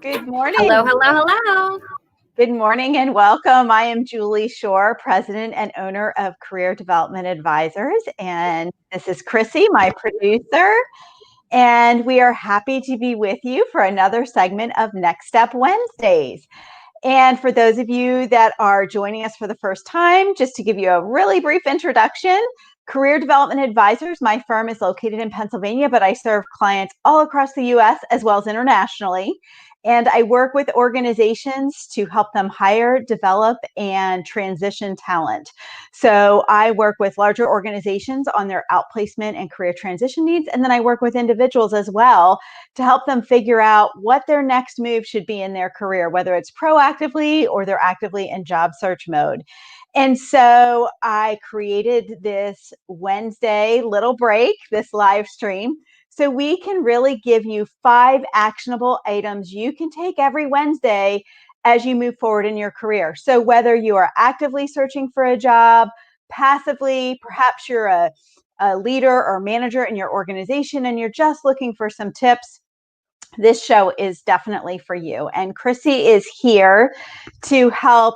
Good Hello, morning. hello, hello. Good morning and welcome. I am Julie Shore, President and owner of Career Development Advisors. And this is Chrissy, my producer. And we are happy to be with you for another segment of Next Step Wednesdays. And for those of you that are joining us for the first time, just to give you a really brief introduction, Career Development Advisors, my firm is located in Pennsylvania, but I serve clients all across the US as well as internationally. And I work with organizations to help them hire, develop, and transition talent. So I work with larger organizations on their outplacement and career transition needs. And then I work with individuals as well to help them figure out what their next move should be in their career, whether it's proactively or they're actively in job search mode. And so I created this Wednesday little break, this live stream, so we can really give you 5 actionable items you can take every Wednesday as you move forward in your career. So whether you are actively searching for a job, passively, perhaps you're a leader or manager in your organization and you're just looking for some tips, this show is definitely for you. And Chrissy is here to help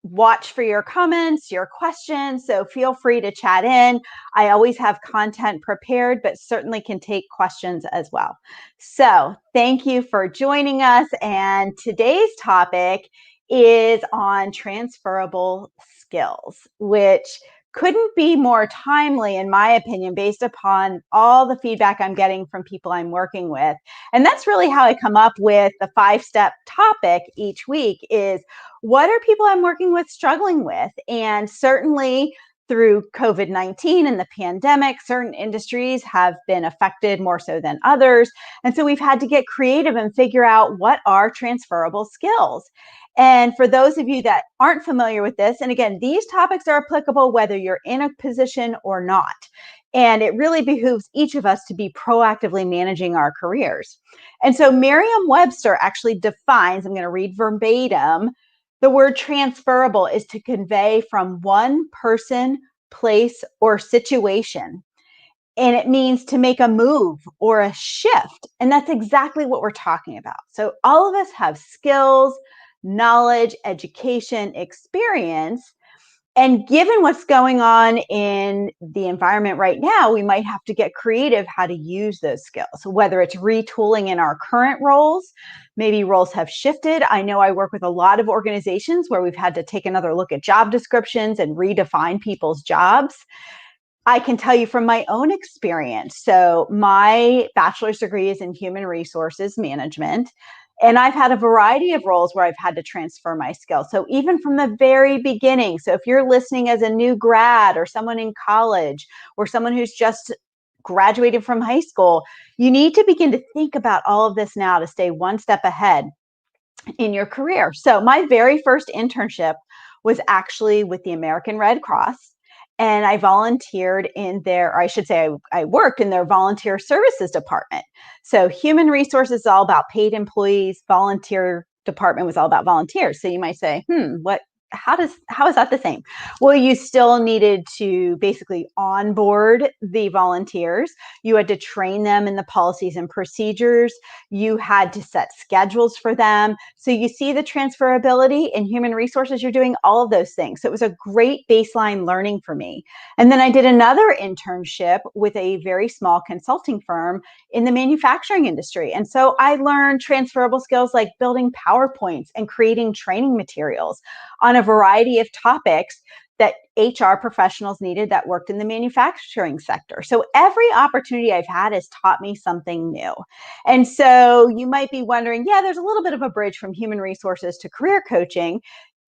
watch for your comments, your questions. So feel free to chat in. I always have content prepared, but certainly can take questions as well. So thank you for joining us. And today's topic is on transferable skills, which couldn't be more timely, in my opinion, based upon all the feedback I'm getting from people I'm working with. And that's really how I come up with the 5-step topic each week is what are people I'm working with struggling with? And certainly through COVID-19 and the pandemic, certain industries have been affected more so than others. And so we've had to get creative and figure out what are transferable skills. And for those of you that aren't familiar with this, and again, these topics are applicable whether you're in a position or not. And it really behooves each of us to be proactively managing our careers. And so Merriam-Webster actually defines, I'm going to read verbatim, the word transferable is to convey from one person, place, or situation. And it means to make a move or a shift. And that's exactly what we're talking about. So all of us have skills, knowledge, education, experience. And given what's going on in the environment right now, we might have to get creative how to use those skills. So whether it's retooling in our current roles, maybe roles have shifted. I know I work with a lot of organizations where we've had to take another look at job descriptions and redefine people's jobs. I can tell you from my own experience. So my bachelor's degree is in human resources management. And I've had a variety of roles where I've had to transfer my skills. So even from the very beginning, so if you're listening as a new grad or someone in college or someone who's just graduated from high school, you need to begin to think about all of this now to stay one step ahead in your career. So my very first internship was actually with the American Red Cross. And I volunteered in their, or I should say, I worked in their volunteer services department. So human resources is all about paid employees. Volunteer department was all about volunteers. So you might say, how is that the same? Well, you still needed to basically onboard the volunteers. You had to train them in the policies and procedures. You had to set schedules for them. So you see the transferability in human resources, you're doing all of those things. So it was a great baseline learning for me. And then I did another internship with a very small consulting firm in the manufacturing industry. And so I learned transferable skills like building PowerPoints and creating training materials on a variety of topics that HR professionals needed that worked in the manufacturing sector. So every opportunity I've had has taught me something new. And so you might be wondering, yeah, there's a little bit of a bridge from human resources to career coaching.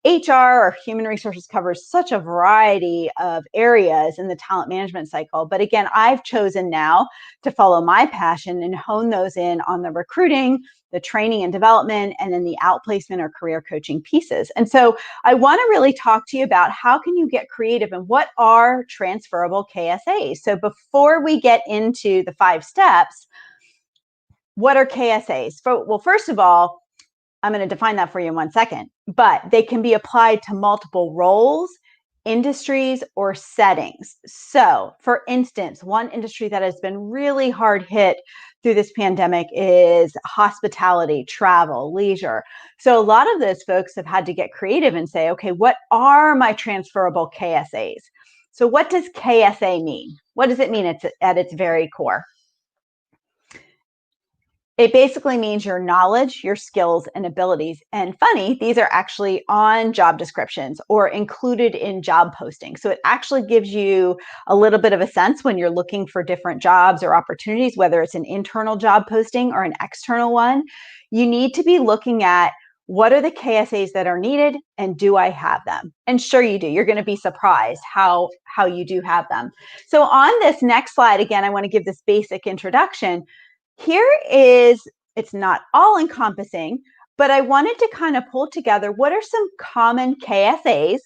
HR or human resources covers such a variety of areas in the talent management cycle. But again, I've chosen now to follow my passion and hone those in on the recruiting, the training and development, and then the outplacement or career coaching pieces. And so I want to really talk to you about how can you get creative and what are transferable KSAs. So before we get into the 5 steps, what are KSAs? Well, first of all, I'm going to define that for you in 1 second, but they can be applied to multiple roles industries, or settings. So, for instance, one industry that has been really hard hit through this pandemic is hospitality, travel, leisure. So, a lot of those folks have had to get creative and say, okay, what are my transferable KSAs? So, what does KSA mean? What does it mean at its very core? It basically means your knowledge, your skills, and abilities. And funny, these are actually on job descriptions or included in job postings. So it actually gives you a little bit of a sense when you're looking for different jobs or opportunities, whether it's an internal job posting or an external one. You need to be looking at what are the KSAs that are needed and do I have them? And sure you do. You're going to be surprised how you do have them. So on this next slide, again, I want to give this basic introduction. Here is, it's not all encompassing, but I wanted to kind of pull together what are some common KSAs,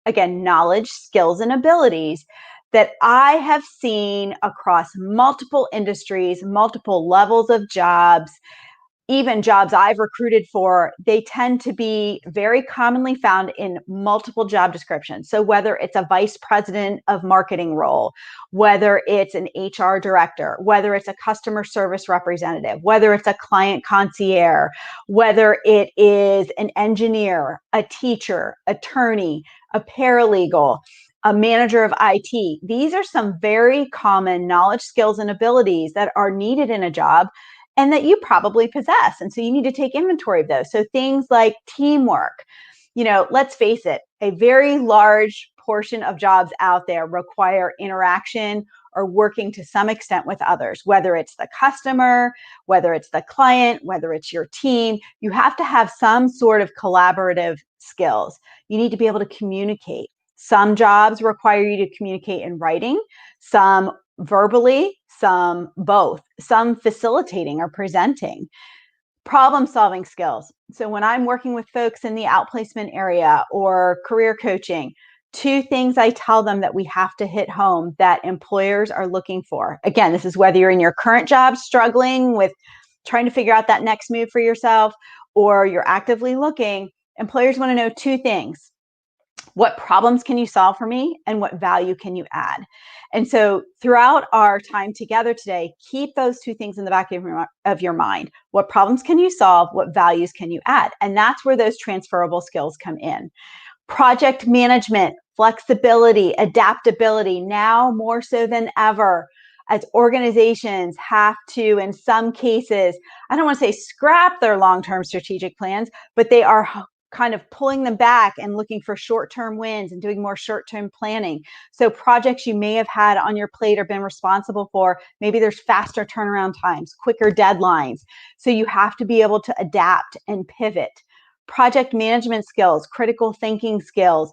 again, knowledge, skills, and abilities that I have seen across multiple industries, multiple levels of jobs, even jobs I've recruited for. They tend to be very commonly found in multiple job descriptions. So whether it's a vice president of marketing role, whether it's an HR director, whether it's a customer service representative, whether it's a client concierge, whether it is an engineer, a teacher, attorney, a paralegal, a manager of IT. These are some very common knowledge, skills, and abilities that are needed in a job and that you probably possess. And so you need to take inventory of those. So things like teamwork, let's face it, a very large portion of jobs out there require interaction or working to some extent with others, whether it's the customer, whether it's the client, whether it's your team. You have to have some sort of collaborative skills. You need to be able to communicate. Some jobs require you to communicate in writing, some verbally, some both, some facilitating or presenting. Problem solving skills. So when I'm working with folks in the outplacement area or career coaching, two things I tell them that we have to hit home that employers are looking for. Again, this is whether you're in your current job struggling with trying to figure out that next move for yourself or you're actively looking. Employers want to know two things. What problems can you solve for me and what value can you add? And so throughout our time together today, keep those two things in the back of your mind. What problems can you solve? What values can you add? And that's where those transferable skills come in. Project management, flexibility, adaptability, now more so than ever, as organizations have to, in some cases, I don't want to say scrap their long-term strategic plans, but they are kind of pulling them back and looking for short-term wins and doing more short-term planning. So projects you may have had on your plate or been responsible for, maybe there's faster turnaround times, quicker deadlines. So you have to be able to adapt and pivot. Project management skills, critical thinking skills,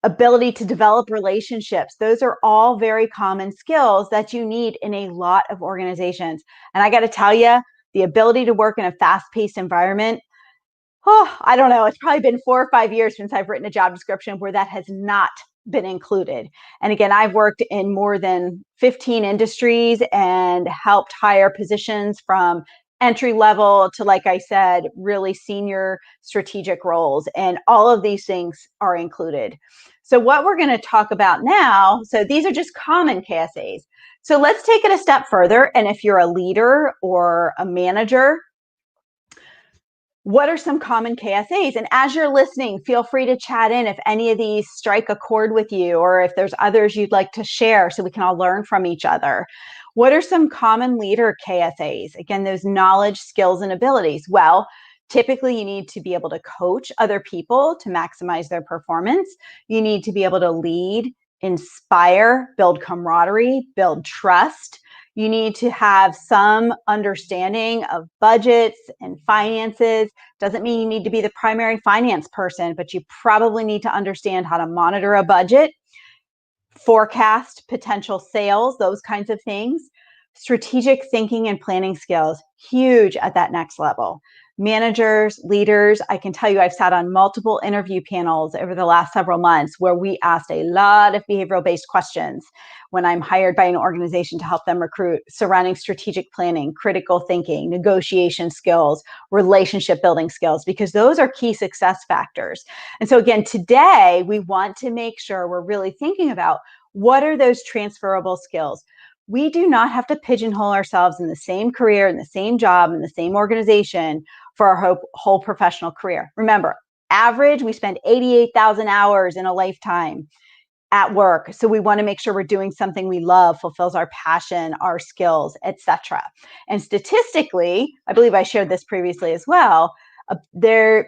ability to develop relationships. Those are all very common skills that you need in a lot of organizations. And I got to tell you, the ability to work in a fast-paced environment, I don't know. It's probably been 4 or 5 years since I've written a job description where that has not been included. And again, I've worked in more than 15 industries and helped hire positions from entry level to, like I said, really senior strategic roles. And all of these things are included. So what we're going to talk about now, so these are just common KSAs. So let's take it a step further. And if you're a leader or a manager, what are some common KSAs? And as you're listening, feel free to chat in if any of these strike a chord with you or if there's others you'd like to share so we can all learn from each other. What are some common leader KSAs? Again, those knowledge, skills, and abilities. Well, typically you need to be able to coach other people to maximize their performance. You need to be able to lead, inspire, build camaraderie, build trust. You need to have some understanding of budgets and finances. Doesn't mean you need to be the primary finance person, but you probably need to understand how to monitor a budget, forecast potential sales, those kinds of things. Strategic thinking and planning skills, huge at that next level. managers, leaders. I can tell you I've sat on multiple interview panels over the last several months where we asked a lot of behavioral-based questions when I'm hired by an organization to help them recruit surrounding strategic planning, critical thinking, negotiation skills, relationship building skills, because those are key success factors. And so again, today we want to make sure we're really thinking about what are those transferable skills. We do not have to pigeonhole ourselves in the same career, in the same job, in the same organization for our whole professional career. Remember, average, we spend 88,000 hours in a lifetime at work. So we want to make sure we're doing something we love, fulfills our passion, our skills, etc. And statistically, I believe I shared this previously as well,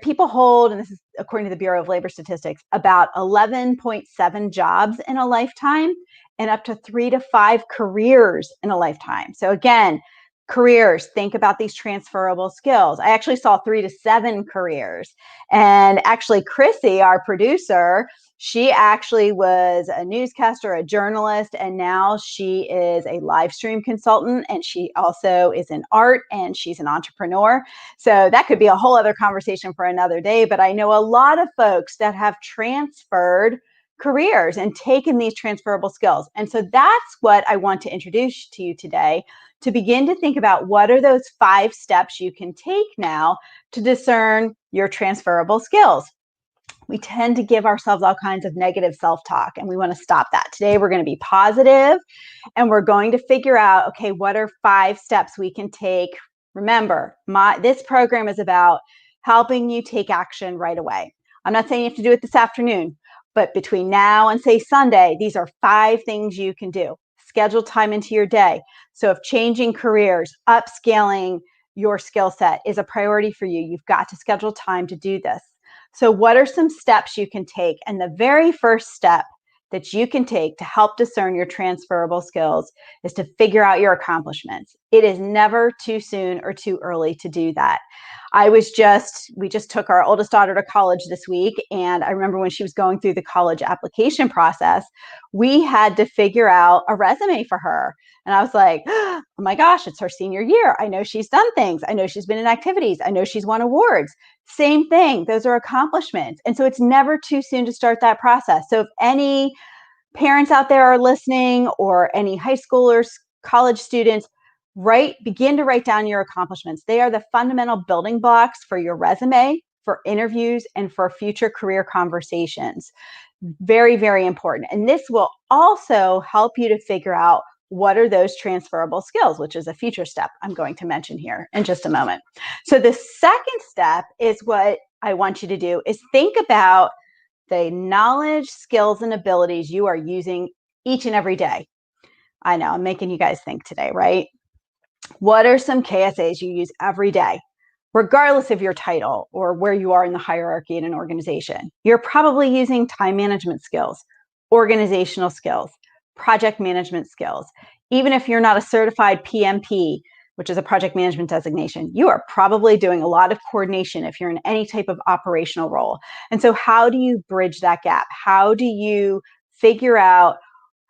people hold, and this is according to the Bureau of Labor Statistics, about 11.7 jobs in a lifetime and up to 3 to 5 careers in a lifetime. So again, careers, think about these transferable skills. I actually saw 3 to 7 careers. And actually, Chrissy, our producer, she actually was a newscaster, a journalist, and now she is a live stream consultant, and she also is in art, and she's an entrepreneur. So that could be a whole other conversation for another day, but I know a lot of folks that have transferred careers and taken these transferable skills. And so that's what I want to introduce to you today, to begin to think about what are those 5 steps you can take now to discern your transferable skills. We tend to give ourselves all kinds of negative self-talk, and we want to stop that. Today, we're going to be positive, and we're going to figure out, okay, what are 5 steps we can take? Remember, this program is about helping you take action right away. I'm not saying you have to do it this afternoon, but between now and say Sunday, these are 5 things you can do. Schedule time into your day. So if changing careers, upscaling your skill set is a priority for you, you've got to schedule time to do this. So what are some steps you can take? And the very first step that you can take to help discern your transferable skills is to figure out your accomplishments. It is never too soon or too early to do that. We just took our oldest daughter to college this week, and I remember when she was going through the college application process, we had to figure out a resume for her. And I was like, oh my gosh, it's her senior year. I know she's done things. I know she's been in activities. I know she's won awards. Same thing. Those are accomplishments. And so it's never too soon to start that process. So if any parents out there are listening, or any high schoolers, college students, begin to write down your accomplishments. They are the fundamental building blocks for your resume, for interviews, and for future career conversations. Very, very important. And this will also help you to figure out what are those transferable skills, which is a future step I'm going to mention here in just a moment. So the second step is what I want you to do is think about the knowledge, skills, and abilities you are using each and every day. I know I'm making you guys think today, right? What are some KSAs you use every day, regardless of your title or where you are in the hierarchy in an organization? You're probably using time management skills, organizational skills, project management skills. Even if you're not a certified PMP, which is a project management designation, you are probably doing a lot of coordination if you're in any type of operational role. And so how do you bridge that gap? How do you figure out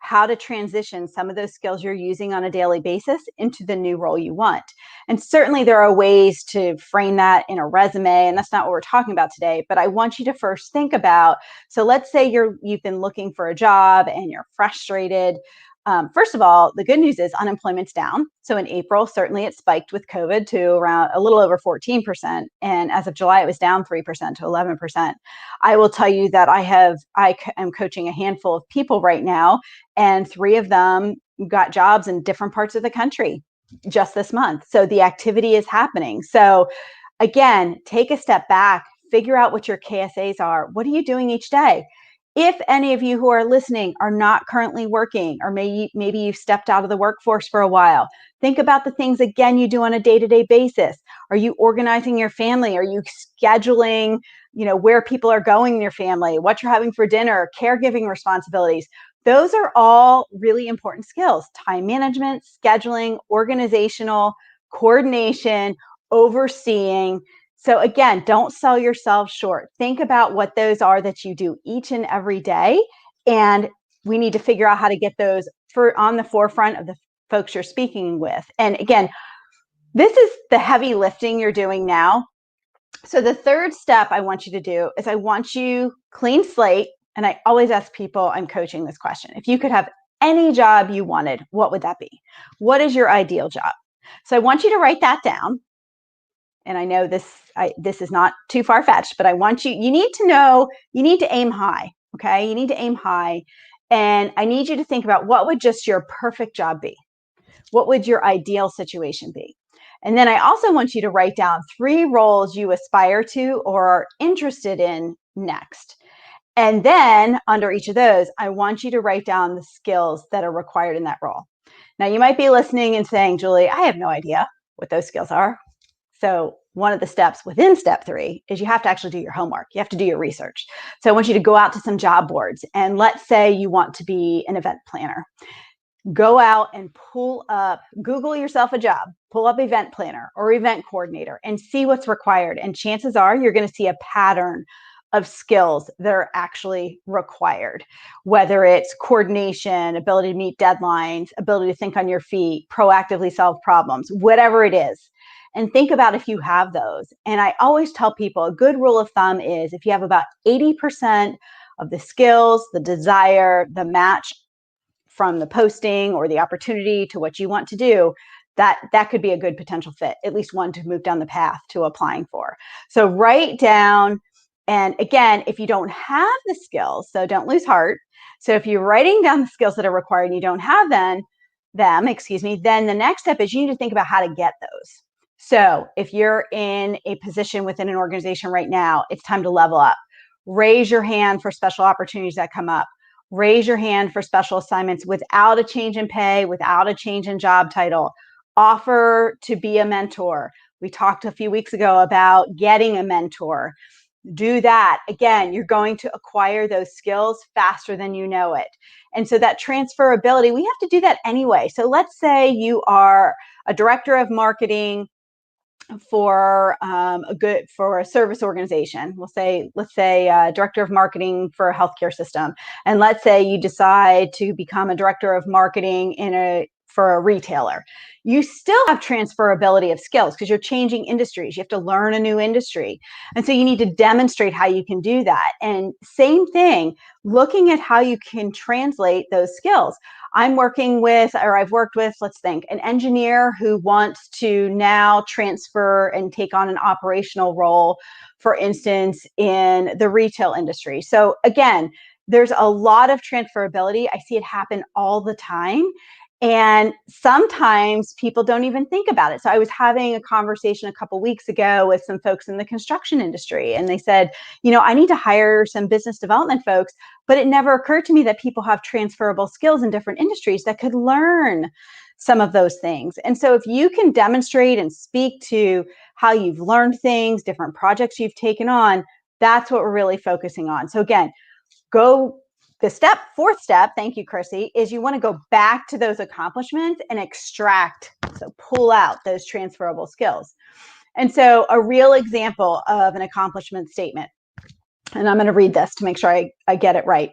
how to transition some of those skills you're using on a daily basis into the new role you want? And certainly there are ways to frame that in a resume, and that's not what we're talking about today, but I want you to first think about, so let's say you've been looking for a job and you're frustrated. First of all, the good news is unemployment's down. So in April, certainly it spiked with COVID to around a little over 14%. And as of July, it was down 3% to 11%. I will tell you that I am coaching a handful of people right now, and 3 of them got jobs in different parts of the country just this month. So the activity is happening. So again, take a step back, figure out what your KSAs are. What are you doing each day? If any of you who are listening are not currently working, or maybe you've stepped out of the workforce for a while, think about the things, again, you do on a day-to-day basis. Are you organizing your family? Are you scheduling, where people are going in your family, what you're having for dinner, caregiving responsibilities? Those are all really important skills: time management, scheduling, organizational, coordination, overseeing. So again, don't sell yourself short. Think about what those are that you do each and every day. And we need to figure out how to get those on the forefront of the folks you're speaking with. And again, this is the heavy lifting you're doing now. So the third step I want you to do is I want you clean slate. And I always ask people I'm coaching this question. If you could have any job you wanted, what would that be? What is your ideal job? So I want you to write that down. And I know this is not too far-fetched, but I want you need to know, you need to aim high, okay? You need to aim high. And I need you to think about what would just your perfect job be? What would your ideal situation be? And then I also want you to write down 3 roles you aspire to or are interested in next. And then under each of those, I want you to write down the skills that are required in that role. Now, you might be listening and saying, Julie, I have no idea what those skills are. So one of the steps within step 3 is you have to actually do your homework. You have to do your research. So I want you to go out to some job boards. And let's say you want to be an event planner. Go out and Google yourself a job, pull up event planner or event coordinator and see what's required. And chances are you're going to see a pattern of skills that are actually required, whether it's coordination, ability to meet deadlines, ability to think on your feet, proactively solve problems, whatever it is. And think about if you have those. And I always tell people a good rule of thumb is if you have about 80% of the skills, the desire, the match from the posting or the opportunity to what you want to do, that could be a good potential fit, at least one to move down the path to applying for. So write down, and again, if you don't have the skills, so don't lose heart. So if you're writing down the skills that are required and you don't have them, then the next step is you need to think about how to get those. So if you're in a position within an organization right now, it's time to level up. Raise your hand for special opportunities that come up. Raise your hand for special assignments without a change in pay, without a change in job title. Offer to be a mentor. We talked a few weeks ago about getting a mentor. Do that. Again, you're going to acquire those skills faster than you know it. And so that transferability, we have to do that anyway. So let's say you are a director of marketing for a service organization. Let's say director of marketing for a healthcare system, and let's say you decide to become a director of marketing for a retailer. You still have transferability of skills because you're changing industries. You have to learn a new industry, and so you need to demonstrate how you can do that. And same thing, looking at how you can translate those skills. I've worked with, let's think, an engineer who wants to now transfer and take on an operational role, for instance, in the retail industry. So again, there's a lot of transferability. I see it happen all the time. And sometimes people don't even think about it. So I was having a conversation a couple weeks ago with some folks in the construction industry, and they said, I need to hire some business development folks, but it never occurred to me that people have transferable skills in different industries that could learn some of those things. And so if you can demonstrate and speak to how you've learned things, different projects you've taken on, that's what we're really focusing on. So again, the fourth step, thank you, Chrissy, is you want to go back to those accomplishments and pull out those transferable skills. And so a real example of an accomplishment statement, and I'm going to read this to make sure I get it right.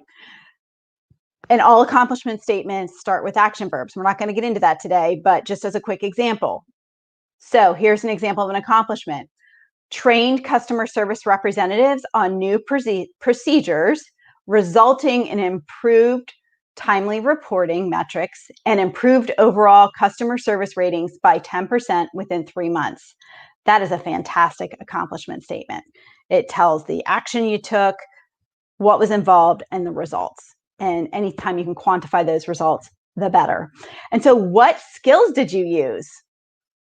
And all accomplishment statements start with action verbs. We're not going to get into that today, but just as a quick example. So here's an example of an accomplishment. Trained customer service representatives on new procedures, resulting in improved timely reporting metrics and improved overall customer service ratings by 10% within 3 months. That is a fantastic accomplishment statement. It tells the action you took, what was involved, and the results. And anytime you can quantify those results, the better. And so what skills did you use?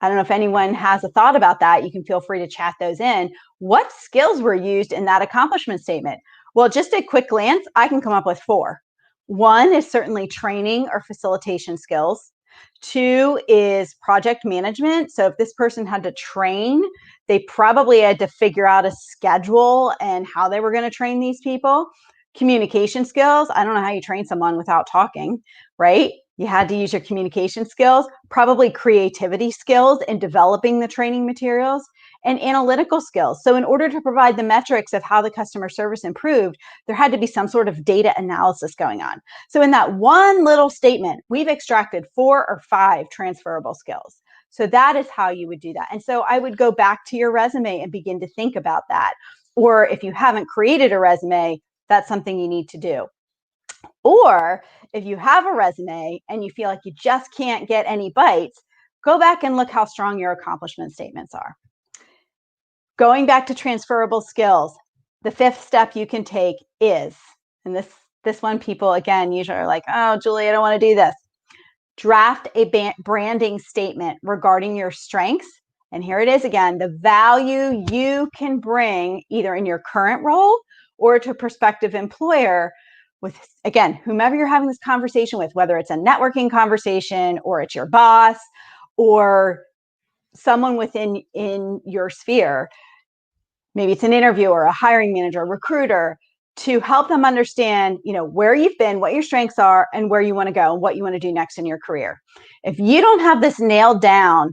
I don't know if anyone has a thought about that. You can feel free to chat those in. What skills were used in that accomplishment statement? Well, just a quick glance, I can come up with 4. 1 is certainly training or facilitation skills. 2 is project management. So if this person had to train, they probably had to figure out a schedule and how they were going to train these people. Communication skills. I don't know how you train someone without talking, right? You had to use your communication skills, probably creativity skills in developing the training materials, and analytical skills. So in order to provide the metrics of how the customer service improved, there had to be some sort of data analysis going on. So in that one little statement, we've extracted 4 or 5 transferable skills. So that is how you would do that. And so I would go back to your resume and begin to think about that. Or if you haven't created a resume, that's something you need to do. Or if you have a resume and you feel like you just can't get any bites, go back and look how strong your accomplishment statements are. Going back to transferable skills, the fifth step you can take is, and this one people again usually are like, oh, Julie, I don't want to do this. Draft a branding statement regarding your strengths. And here it is again, the value you can bring either in your current role or to a prospective employer with, again, whomever you're having this conversation with, whether it's a networking conversation or it's your boss or someone within your sphere. Maybe it's an interviewer, a hiring manager, a recruiter, to help them understand, where you've been, what your strengths are, and where you want to go, and what you want to do next in your career. If you don't have this nailed down,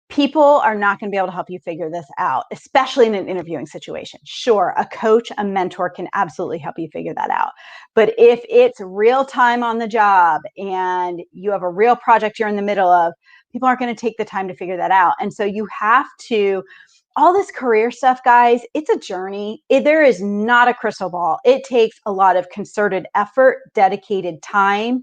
people are not going to be able to help you figure this out, especially in an interviewing situation. Sure, a coach, a mentor can absolutely help you figure that out. But if it's real time on the job and you have a real project you're in the middle of, people aren't going to take the time to figure that out. And so you have to, all this career stuff, guys, it's a journey. There is not a crystal ball. It takes a lot of concerted effort, dedicated time.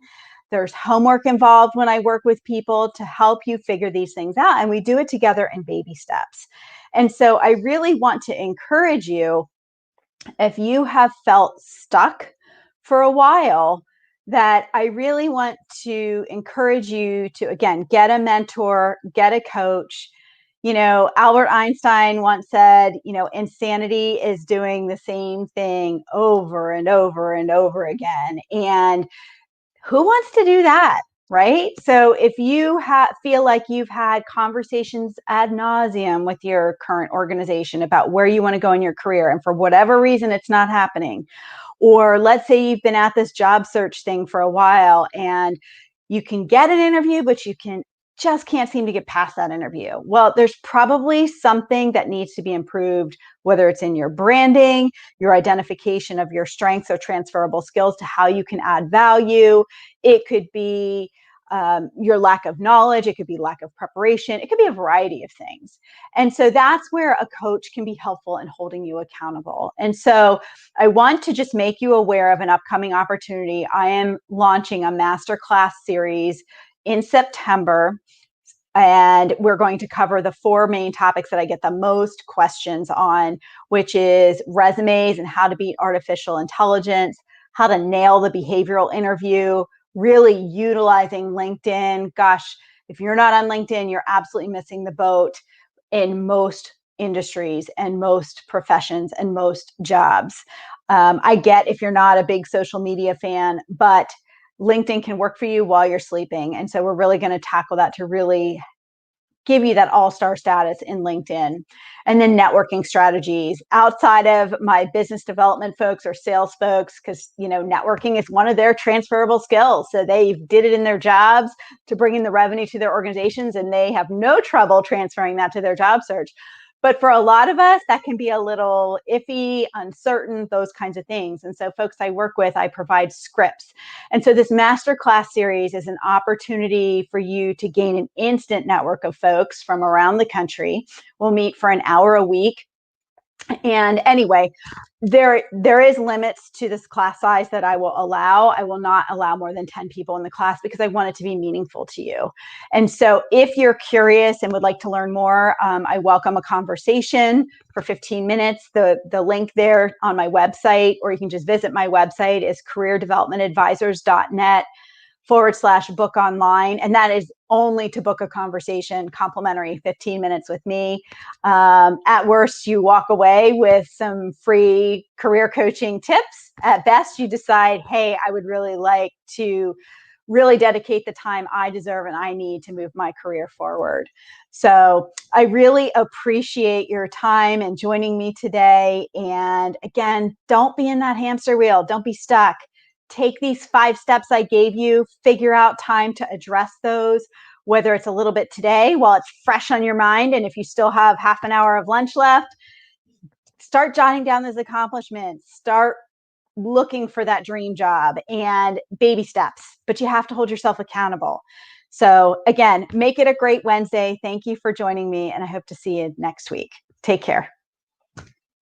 There's homework involved when I work with people to help you figure these things out. And we do it together in baby steps. And so I really want to encourage you, if you have felt stuck for a while, that I really want to encourage you to, again, get a mentor, get a coach. Albert Einstein once said, insanity is doing the same thing over and over and over again. And who wants to do that, right? So if you feel like you've had conversations ad nauseum with your current organization about where you want to go in your career, and for whatever reason it's not happening, or let's say you've been at this job search thing for a while and you can get an interview, but you just can't seem to get past that interview. Well, there's probably something that needs to be improved, whether it's in your branding, your identification of your strengths or transferable skills to how you can add value. It could be your lack of knowledge. It could be lack of preparation. It could be a variety of things. And so that's where a coach can be helpful in holding you accountable. And so I want to just make you aware of an upcoming opportunity. I am launching a masterclass series in September, and we're going to cover the 4 main topics that I get the most questions on, which is resumes and how to beat artificial intelligence, how to nail the behavioral interview, really utilizing LinkedIn. Gosh, if you're not on LinkedIn, you're absolutely missing the boat in most industries and most professions and most jobs. I get if you're not a big social media fan, but LinkedIn can work for you while you're sleeping. And so we're really going to tackle that to really give you that all-star status in LinkedIn. And then networking strategies outside of my business development folks or sales folks, because networking is one of their transferable skills. So they did it in their jobs to bring in the revenue to their organizations, and they have no trouble transferring that to their job search. But for a lot of us, that can be a little iffy, uncertain, those kinds of things. And so folks I work with, I provide scripts. And so this masterclass series is an opportunity for you to gain an instant network of folks from around the country. We'll meet for an hour a week. And anyway, there is limits to this class size that I will allow. I will not allow more than 10 people in the class because I want it to be meaningful to you. And so if you're curious and would like to learn more, I welcome a conversation for 15 minutes. The link there on my website, or you can just visit my website, is careerdevelopmentadvisors.net/book online. And that is only to book a conversation, complimentary 15 minutes with me. At worst, you walk away with some free career coaching tips. At best, you decide, hey, I would really like to really dedicate the time I deserve and I need to move my career forward. So I really appreciate your time and joining me today. And again, don't be in that hamster wheel. Don't be stuck. Take these 5 steps I gave you, figure out time to address those, whether it's a little bit today while it's fresh on your mind. And if you still have half an hour of lunch left, start jotting down those accomplishments, start looking for that dream job, and baby steps, but you have to hold yourself accountable. So again, make it a great Wednesday. Thank you for joining me, and I hope to see you next week. Take care.